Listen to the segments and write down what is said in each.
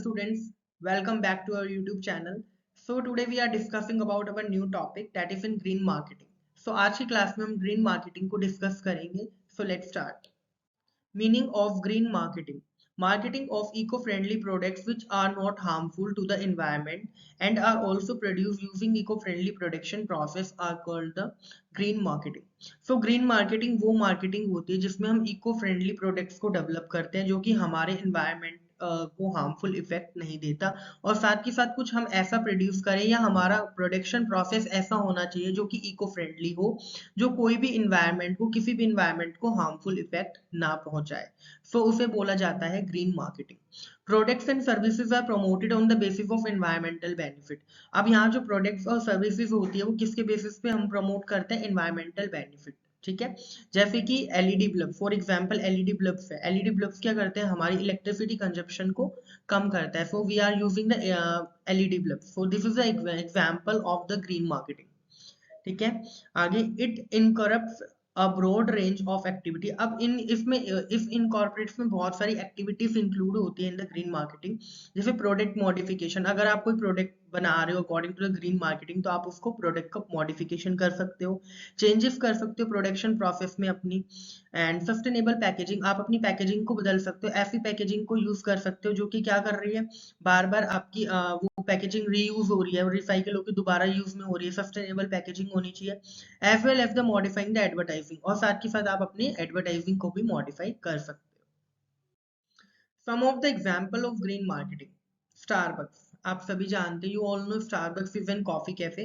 students, welcome back to our YouTube channel. So today we are discussing about our new topic that is in green marketing. So आज की class में हम green marketing को discuss करेंगे. So let's start. Meaning of green marketing. Marketing of eco-friendly products which are not harmful to the environment and are also produced using eco-friendly production process are called the green marketing. So green marketing वो marketing होती है जिसमें हम eco-friendly products को develop करते हैं जो कि हमारे environment को हार्मफुल इफेक्ट नहीं देता और साथ ही साथ कुछ हम ऐसा प्रोड्यूस करें या हमारा प्रोडक्शन प्रोसेस ऐसा होना चाहिए जो कि इको फ्रेंडली हो, जो कोई भी इन्वायरमेंट को किसी भी इन्वायरमेंट को हार्मफुल इफेक्ट ना पहुंचाए. सो उसे बोला जाता है green marketing. Products and services are promoted on the basis of environmental benefit. अब यहाँ जो प्रोडक्ट्स और सर्विसेज होती है वो किसके बेसिस पे हम प्रमोट करते हैं? Environmental benefit. ठीक है, जैसे कि LED bulb, for example LED bulbs है. एलईडी बल्ब्स क्या करते हैं? हमारी इलेक्ट्रिसिटी कंजप्शन को कम करता है. So we are using the LED bulb. So this is the example of the green marketing. ठीक है, आगे it incorporates a broad range of activity. अब इसमें इस इनकॉर्पोरेट्स में बहुत सारी एक्टिविटीज इंक्लूड होती है इन द ग्रीन मार्केटिंग. जैसे प्रोडक्ट मॉडिफिकेशन. अगर आप कोई प्रोडक्ट बना रहे हो according to the green marketing तो आप उसको प्रोडक्ट का मॉडिफिकेशन कर सकते हो, चेंजेस कर सकते हो प्रोडक्शन प्रोसेस में अपनी. And sustainable packaging. आप अपनी पैकेजिंग को बदल सकते हो, ऐसी पैकेजिंग को यूज कर सकते हो जो कि क्या कर रही है, बार बार आपकी वो पैकेजिंग रीयूज हो रही है, रिसाइकिल होकर दोबारा यूज में हो रही है. सस्टेनेबल पैकेजिंग होनी चाहिए. As well as the modifying the advertising. और साथ के साथ आप अपने एडवर्टाइजिंग को भी मॉडिफाई कर सकते हो. Some of the example of green marketing. Starbucks. आप सभी जानते हैं, you all know Starbucks is an coffee cafe.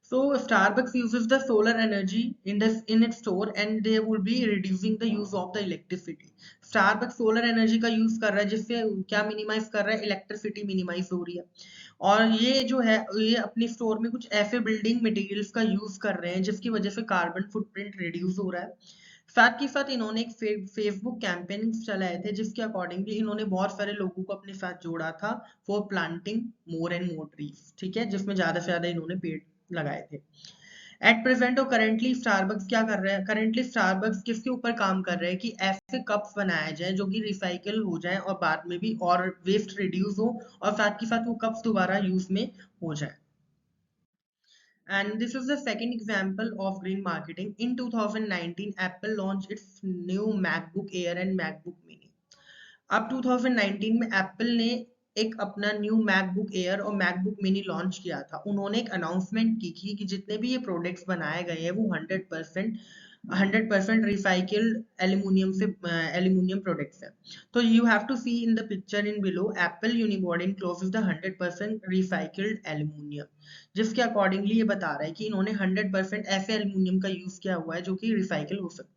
So Starbucks uses the solar energy in its store and they will be reducing the use of the electricity. Starbucks solar energy का use कर रहा है जिससे क्या minimise कर रहा है? Electricity minimise हो रही है. और ये जो है ये अपने स्टोर में कुछ ऐसे बिल्डिंग मटेरियल्स का यूज कर रहे हैं जिसकी वजह से कार्बन फुटप्रिंट रिड्यूस हो रहा है. साथ ही साथ इन्होंने एक फेसबुक कैंपेनिंग चलाए थे जिसके अकॉर्डिंगली इन्होंने बहुत सारे लोगों को अपने साथ जोड़ा था for planting more and more trees. ठीक है, जिसमें ज्यादा से ज्यादा इन्होंने पेड़ लगाए थे. एट प्रेजेंट और करेंटली स्टारबक्स क्या कर रहा है? करेंटली स्टारबक्स किसके ऊपर काम कर रहा है कि ऐसे कप्स बनाए जाए जो कि रिसाइकिल हो जाए और बाद में भी और वेस्ट रिड्यूस हो और साथ ही साथ वो कप्स दोबारा यूज में हो जाए. And this is the second example of green marketing. In 2019, Apple launched its new MacBook Air and MacBook Mini. अब 2019 में एप्पल ने एक अपना न्यू मैकबुक एयर और मैकबुक मिनी लॉन्च किया था. उन्होंने एक अनाउंसमेंट की थी कि जितने भी ये प्रोडक्ट्स बनाए गए हैं वो 100% रिसाइकिल्ड एल्यूमिनियम से एल्यूमिनियम प्रोडक्ट्स है. तो you have to see in the picture in below Apple unibody enclosures the 100% recycled aluminium, जिसके अकॉर्डिंगली ये बता रहा है कि इन्होंने 100% ऐसे एल्यूमिनियम का यूज किया हुआ है जो कि रिसाइकिल हो सकता है.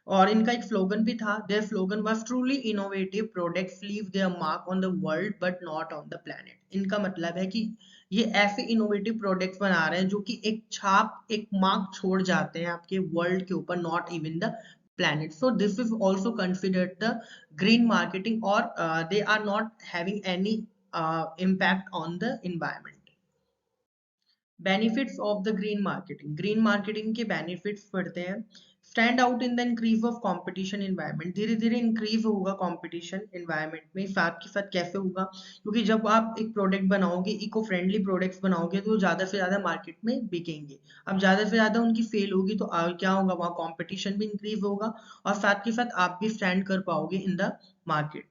और इनका एक स्लोगन भी था. Their slogan was truly innovative products leave their mark on the world but not on the planet. इनका मतलब है कि ये ऐसे इनोवेटिव प्रोडक्ट्स बना रहे हैं जो कि एक छाप, एक मार्क छोड़ जाते हैं आपके वर्ल्ड के ऊपर, not even the planet. So this is also considered the green marketing or they are not having any impact on the environment. Benefits of the green marketing. Green marketing के benefits पढ़ते हैं. Stand out in the increase of competition environment. धीरे धीरे increase होगा competition environment में. साथ के साथ कैसे होगा? क्योंकि जब आप एक प्रोडक्ट बनाओगे, इको फ्रेंडली प्रोडक्ट्स बनाओगे तो ज्यादा से ज्यादा मार्केट में बिकेंगे. अब ज्यादा से ज्यादा उनकी सेल होगी तो क्या होगा? वहाँ कंपटीशन भी इंक्रीज होगा और साथ के साथ आप भी स्टैंड कर पाओगे in the market.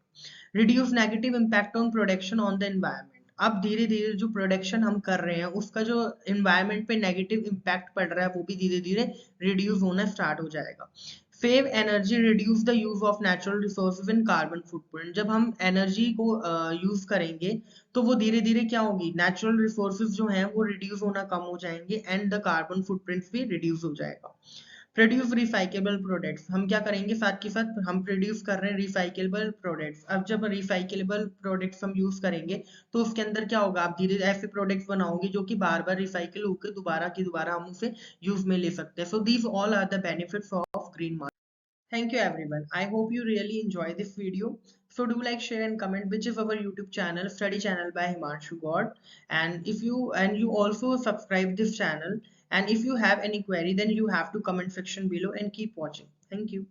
Reduce negative impact on production on the environment. अब धीरे धीरे जो प्रोडक्शन हम कर रहे हैं उसका जो एनवायरनमेंट पे नेगेटिव इम्पैक्ट पड़ रहा है वो भी धीरे धीरे रिड्यूस होना स्टार्ट हो जाएगा. Save energy, reduce the use of natural resources and carbon footprint. जब हम एनर्जी को यूज करेंगे तो वो धीरे धीरे क्या होगी? नेचुरल रिसोर्सेज जो हैं वो रिड्यूस होना कम हो जाएंगे एंड द कार्बन फुटप्रिंट भी रिड्यूस हो जाएगा. Produce recyclable products. हम क्या करेंगे? साथ के साथ हम प्रोड्यूस कर रहे हैं रिसाइकेबल प्रोडक्ट्स. अब जब रिसाइकेबल प्रोडक्ट्स हम यूज करेंगे तो उसके अंदर क्या होगा? आप धीरे ऐसे प्रोडक्ट्स बनाओगे जो कि बार बार रिसाइकिल होकर दोबारा की दोबारा हम उसे यूज में ले सकते हैं. So these all are the benefits of green market. Thank you everyone. I hope you really enjoy this video. So do like, share and comment which is our YouTube channel, Study Channel by Himanshu God. And you also subscribe this channel. And if you have any query then you have to comment section below and keep watching. Thank you.